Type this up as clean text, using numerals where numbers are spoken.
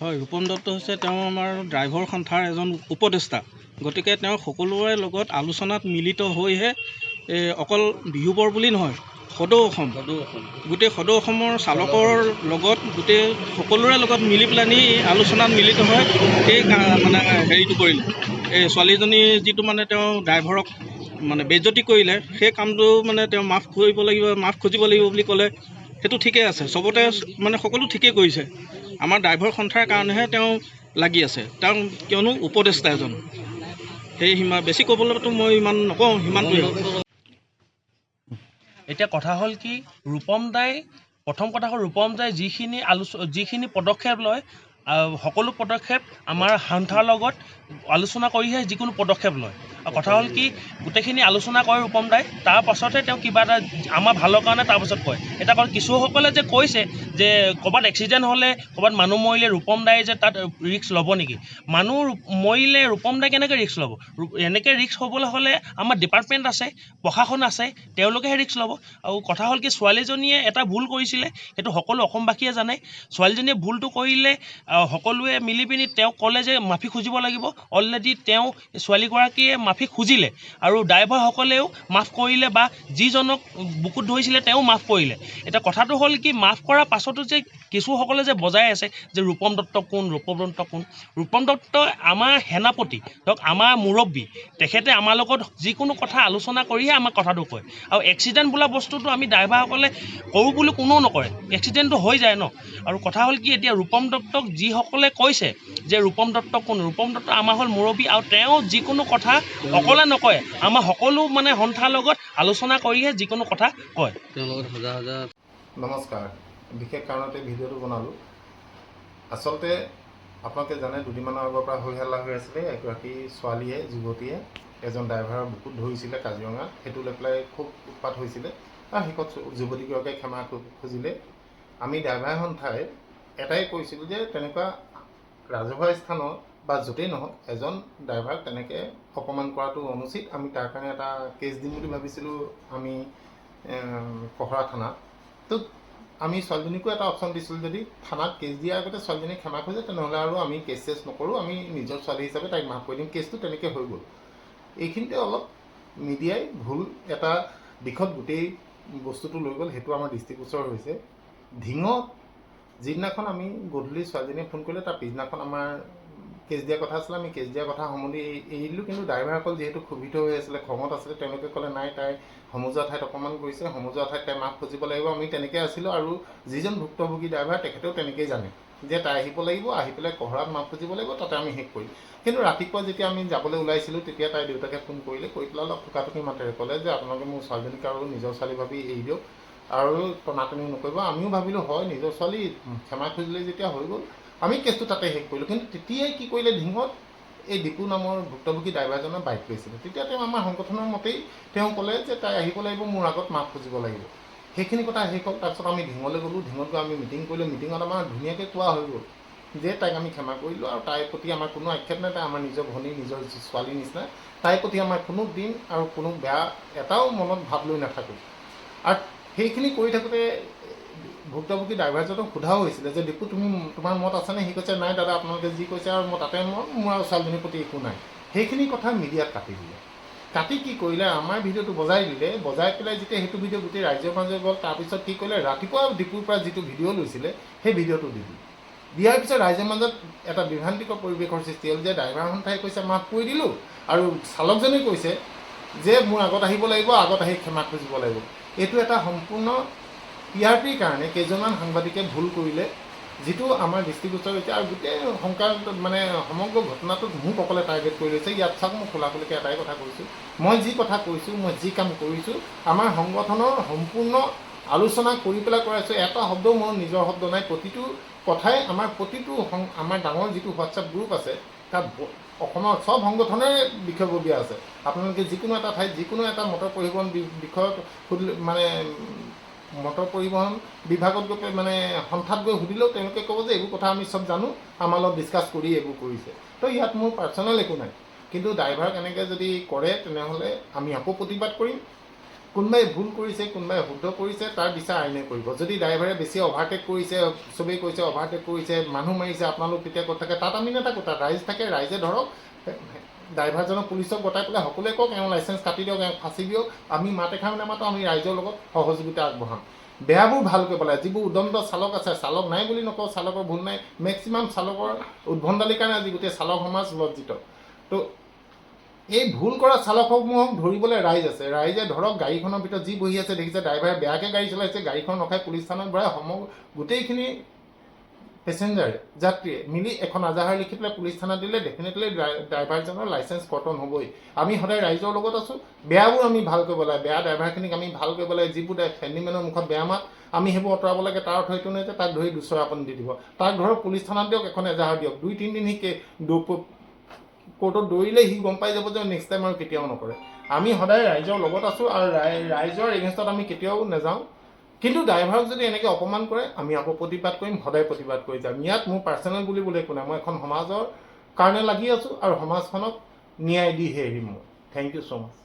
হয়, ৰূপম দত্ত হৈছে আমাৰ ড্ৰাইভৰ সন্থাৰ এজন উপদেষ্টা। গতিকে তেওঁ সকলোৰে লগত আলোচনাত মিলিত হৈহে অকল বিহুবৰ বুলি নহয়, সদৌ অসম গোটেই সদৌ অসমৰ চালকৰ লগত গোটেই সকলোৰে লগত মিলি পেলানি আলোচনাত মিলিত হয় সেই মানে হেৰিটো কৰিলে। এই ছোৱালীজনী যিটো মানে তেওঁ ড্ৰাইভাৰক মানে বেজ্জতি কৰিলে, সেই কামটো মানে তেওঁ মাফ কৰিব লাগিব, মাফ খুজিব লাগিব বুলি ক'লে। সেইটো ঠিকেই আছে, চবতে মানে সকলো ঠিকেই কৰিছে। আমাৰ ড্ৰাইভৰ সন্থাৰ কাৰণেহে তেওঁ লাগি আছে, তেওঁ কিয়নো উপদেষ্টা এজন। সেই বেছি ক'বলৈতো মই ইমান নকওঁ, সিমানটোৱে। এতিয়া কথা হ'ল কি, ৰূপম দাই প্ৰথম কথা হ'ল ৰূপম দাই যিখিনি পদক্ষেপ লয়, সকলো পদক্ষেপ আমাৰ সন্থাৰ লগত আলোচনা কৰিহে যিকোনো পদক্ষেপ লয়। আৰু কথা হ'ল কি, গোটেইখিনি আলোচনা কৰে ৰূপম দাই, তাৰ পাছতহে তেওঁ কিবা এটা আমাৰ ভালৰ কাৰণে তাৰপাছত কয়। এটা কথা, কিছুসকলে যে কৈছে যে ক'ৰবাত এক্সিডেণ্ট হ'লে, ক'ৰবাত মানুহ মৰিলে ৰূপম দাই যে তাত ৰিস্ক ল'ব নেকি? মানুহ মৰিলে ৰূপম দাই কেনেকৈ ৰিস্ক ল'ব? এনেকৈ ৰিস্ক হ'বলৈ হ'লে আমাৰ ডিপাৰ্টমেণ্ট আছে, প্ৰশাসন আছে, তেওঁলোকেহে ৰিস্ক ল'ব। আৰু কথা হ'ল কি, ছোৱালীজনীয়ে এটা ভুল কৰিছিলে, সেইটো সকলো অসমবাসীয়ে জানে। ছোৱালীজনীয়ে ভুলটো কৰিলে সকলোৱে মিলি পিনি তেওঁক ক'লে যে মাফি খুজিব লাগিব। অলৰেডি তেওঁ ছোৱালীগৰাকীয়ে মাফি খুজিলে আৰু ড্ৰাইভাৰসকলেও মাফ কৰিলে, বা যিজনক বুকুত ধৰিছিলে তেওঁ মাফ কৰিলে। এতিয়া কথাটো হ'ল কি, মাফ কৰাৰ পাছতো যে কিছুসকলে যে বজাই আছে যে ৰূপম দত্ত কোন, ৰূপম দত্ত কোন? ৰূপম দত্ত আমাৰ সেনাপতি, ধৰক আমাৰ মুৰব্বী। তেখেতে আমাৰ লগত যিকোনো কথা আলোচনা কৰিহে আমাক কথাটো কয়। আৰু এক্সিডেণ্ট বোলা বস্তুটো আমি ড্ৰাইভাৰসকলে কৰোঁ বুলি কোনেও নকৰে, এক্সিডেণ্টটো হৈ যায় ন। আৰু কথা হ'ল কি, এতিয়া ৰূপম দত্তক যিসকলে কৈছে যে ৰূপম দত্ত কোন, ৰূপম দত্ত আমাৰ হ'ল মুৰব্বী, আৰু তেওঁ যিকোনো কথা অকলে নকয়, আমাৰ সকলো মানে সন্থাৰ লগত আলোচনা কৰিহে যিকোনো কথা কয়। নমস্কাৰ, বিশেষ কাৰণতে ভিডিঅ'টো বনালোঁ। আচলতে আপোনালোকে জানে, দুদিনমানৰ আগৰ পৰা হৈ হাল্লা হৈ আছিলে। এগৰাকী ছোৱালীয়ে, যুৱতীয়ে এজন ড্ৰাইভাৰৰ বুকুত ধৰিছিলে কাজিৰঙাত। সেইটো লৈ পেলাই খুব উৎপাত হৈছিলে আৰু শেষত যুৱতীগৰাকীয়ে ক্ষমা খুজিলে। আমি ড্ৰাইভাৰ সন্থাই এটাই কৈছিলোঁ যে তেনেকুৱা ৰাজহুৱা স্থানত বা য'তেই নহওক এজন ড্ৰাইভাৰক তেনেকৈ অপমান কৰাটো অনুচিত। আমি তাৰ কাৰণে এটা কেছ দিম বুলি ভাবিছিলোঁ আমি পহৰা থানাত। তো আমি ছোৱালীজনীকো এটা অপশ্যন দিছিলোঁ, যদি থানাত কেছ দিয়াৰ আগতে ছোৱালীজনীয়ে ক্ষমা খোজে তেনেহ'লে আৰু আমি কেছ চেছ নকৰোঁ, আমি নিজৰ ছোৱালী হিচাপে তাইক মাফ কৰি দিম। কেছটো তেনেকৈ হৈ গ'ল। এইখিনিতে অলপ মিডিয়াই ভুল এটা দিশত গোটেই বস্তুটো লৈ গ'ল, সেইটো আমাৰ দৃষ্টিগোচৰ হৈছে। ধিঙত যিদিনাখন আমি গধূলি ছোৱালীজনীয়ে ফোন কৰিলে, তাৰ পিছদিনাখন আমাৰ কেছ দিয়াৰ কথা আছিলে, আমি কেছ দিয়াৰ কথা সমলি এৰিলোঁ। কিন্তু ড্ৰাইভাৰসকল যিহেতু ক্ষোভিত হৈ আছিলে, খঙত আছিলে, তেওঁলোকে ক'লে নাই, তাই সমজুৱা ঠাইত অপমান কৰিছে, সমজুৱা ঠাইত তাই মাফ খুজিব লাগিব। আমি তেনেকৈ আছিলোঁ, আৰু যিজন ভুক্তভোগী ড্ৰাইভাৰ তেখেতেও তেনেকৈয়ে জানে যে তাই আহিব লাগিব, আহি পেলাই পহৰাত মাফ খুজিব লাগিব, তাতে আমি শেষ কৰিম। কিন্তু ৰাতিপুৱা যেতিয়া আমি যাবলৈ ওলাইছিলোঁ, তেতিয়া তাইৰ দেউতাকে ফোন কৰিলে, কৰি পেলাই অলপ টুকাটুকি মাতেৰে ক'লে যে আপোনালোকে মোৰ ছোৱালীজনীক আৰু নিজৰ ছোৱালী ভাবি এৰি দিয়ক আৰু টনাটনি নকৰিব। আমিও ভাবিলোঁ হয়, নিজৰ ছোৱালী, ক্ষমা খুজিলে যেতিয়া হৈ গ'ল, আমি কেছটো তাতে শেষ কৰিলোঁ। কিন্তু তেতিয়াই কি কৰিলে, ধিঙত এই দীপু নামৰ ভুক্তভোগী ড্ৰাইভাৰজনে বাইক লৈছিলে। তেতিয়া তেওঁ আমাৰ সংগঠনৰ মতেই তেওঁ ক'লে যে তাই আহিব লাগিব, মোৰ আগত মাফ খুজিব লাগিব। সেইখিনি কথা শেষ হ'ল। তাৰপিছত আমি ধিঙলৈ গ'লোঁ, ধিঙত গৈ আমি মিটিং কৰিলোঁ। মিটিঙত আমাৰ ধুনীয়াকৈ কোৱা হৈ গ'ল যে তাইক আমি ক্ষমা কৰিলোঁ, আৰু তাইৰ প্ৰতি আমাৰ কোনো আক্ষেপ নাই, তাই আমাৰ নিজৰ ভনী, নিজৰ ছোৱালীৰ নিচিনা। তাইৰ প্ৰতি আমাৰ কোনো দিন আৰু কোনো বেয়া এটাও মনত ভাৱ লৈ নাথাকোঁ। আৰু সেইখিনি কৰি থাকোঁতে ভুক্তভোগী ড্ৰাইভাৰজনক সোধাও হৈছিলে যে দীপু, তোমাৰ মত আছেনে? সি কৈছে নাই দাদা, আপোনালোকে যি কৈছে আৰু মই তাতে মোৰ আৰু ছোৱালীজনীৰ প্ৰতি একো নাই। সেইখিনি কথা মিডিয়াত কাটি দিলে। কাটি কি কৰিলে, আমাৰ ভিডিঅ'টো বজাই দিলে। বজাই পেলাই যেতিয়া সেইটো ভিডিঅ' গোটেই ৰাইজৰ মাজে গ'ল, তাৰপিছত কি কৰিলে, ৰাতিপুৱা দীপুৰ পৰা যিটো ভিডিঅ' লৈছিলে সেই ভিডিঅ'টো দি দিলে। দিয়াৰ পিছত ৰাইজৰ মাজত এটা বিভ্ৰান্তিকৰ পৰিৱেশৰ সৃষ্টি হ'ল যে ড্ৰাইভাৰ সন্থাই কৈছে মাফ কৰি দিলোঁ, আৰু চালকজনে কৈছে যে মোৰ আগত আহিব লাগিব, আগত আহি ক্ষমা খুজিব লাগিব। এইটো এটা সম্পূৰ্ণ TRPৰ কাৰণে কেইজনমান সাংবাদিকে ভুল কৰিলে, যিটো আমাৰ দৃষ্টিগোচৰ হৈছে। আৰু গোটেই মানে সমগ্ৰ ঘটনাটোত মোক অকলে টাৰ্গেট কৰি লৈছে। ইয়াত চাওক, মই খোলাখুলিকৈ এটাই কথা কৈছোঁ, মই যি কথা কৈছোঁ, মই যি কাম কৰিছোঁ, আমাৰ সংগঠনৰ সম্পূৰ্ণ আলোচনা কৰি পেলাই কৰাইছোঁ। এটা শব্দও মোৰ নিজৰ শব্দ নাই। প্ৰতিটো কথাই আমাৰ ডাঙৰ যিটো হোৱাটছআপ গ্ৰুপ আছে, তাত অসমৰ চব সংগঠনেৰে বিষয়ববীয়া আছে। আপোনালোকে যিকোনো এটা ঠাইত যিকোনো এটা মটৰ পৰিবহণ বিষয়ত মানে মটৰ পৰিবহণ বিভাগত গৈ মানে সন্থাত গৈ সুধিলেও তেওঁলোকে ক'ব যে এইবোৰ কথা আমি চব জানো, আমাৰ লগত ডিছকাছ কৰি এইবোৰ কৰিছে। তো ইয়াত মোৰ পাৰ্চনেল একো নাই। কিন্তু ড্ৰাইভাৰক এনেকৈ যদি কৰে তেনেহ'লে আমি আকৌ প্ৰতিবাদ কৰিম। কোনোবাই ভুল কৰিছে, কোনোবাই শুদ্ধ কৰিছে, তাৰ বিচাৰ আইনে কৰিব। যদি ড্ৰাইভাৰে বেছি অভাৰটেক কৰিছে, চবেই কৈছে অভাৰটেক কৰিছে, মানুহ মাৰিছে, আপোনালোক তেতিয়া ক'ত থাকে? তাত আমি নাথাকোঁ, তাত ৰাইজ থাকে। ৰাইজে ধৰক ড্ৰাইভাৰজনক পুলিচক গতাই পেলাই সকলোৱে কওক এওঁ লাইচেঞ্চ কাটি দিয়ক, এওঁ ফাঁচি দিয়ক। আমি মাত এষাৰ নামাতো, আমি ৰাইজৰ লগত সহযোগিতা আগবঢ়াম। বেয়াবোৰ ভাল কৰিব লাগে। যিবোৰ উদণ্ড চালক আছে, চালক নাই বুলি নকওঁ, চালকৰ ভুল নাই, মেক্সিমাম চালকৰ উদ্ভণ্ডালিৰ কাৰণে আজি গোটেই চালক সমাজ লজ্জিত। তো এই ভুল কৰা চালকসমূহক ধৰিবলৈ ৰাইজ আছে। ৰাইজে ধৰক গাড়ীখনৰ ভিতৰত যি বহি আছে দেখিছে, ড্ৰাইভাৰে বেয়াকৈ গাড়ী চলাইছে, গাড়ীখন ৰখাই পুলিচ থানাত ভৰাই গোটেইখিনি পেচেঞ্জাৰে, যাত্ৰীয়ে মিলি এখন এজাহাৰ লিখি পেলাই পুলিচ থানাত দিলে ডেফিনেটলি ড্ৰাইভাৰজনৰ লাইচেঞ্চ কৰ্তন হ'বই। আমি সদায় ৰাইজৰ লগত আছোঁ। বেয়াবোৰ আমি ভাল কৰিব লাগে, বেয়া ড্ৰাইভাৰখিনিক আমি ভাল কৰিব লাগে। যিবোৰ হেণ্ডিমেনৰ মুখত বেয়া মাত, আমি সেইবোৰ আঁতৰাব লাগে। তাৰ অৰ্থ এইটো নহয় যে তাক ধৰি দুচৰ আপুনি দি দিব। তাক ধৰক পুলিচ থানাত দিয়ক, এখন এজাহাৰ দিয়ক। 2-3 দিন সি কোৰ্টত দৌৰিলে সি গম পাই যাব যে নেক্সট টাইম আৰু কেতিয়াও নকৰে। আমি সদায় ৰাইজৰ লগত আছোঁ আৰু ৰাইজৰ এগেইনষ্টত আমি কেতিয়াও নাযাওঁ। কিন্তু ড্ৰাইভাৰক যদি এনেকৈ অপমান কৰে, আমি আকৌ প্ৰতিবাদ কৰিম, সদায় প্ৰতিবাদ কৰি যাম। ইয়াত মোৰ পাৰ্চনেল বুলিবলৈ একো নাই। মই এখন সমাজৰ কাৰণে লাগি আছোঁ আৰু সমাজখনক ন্যায় দিহে এৰিম মই। Thank you so' much.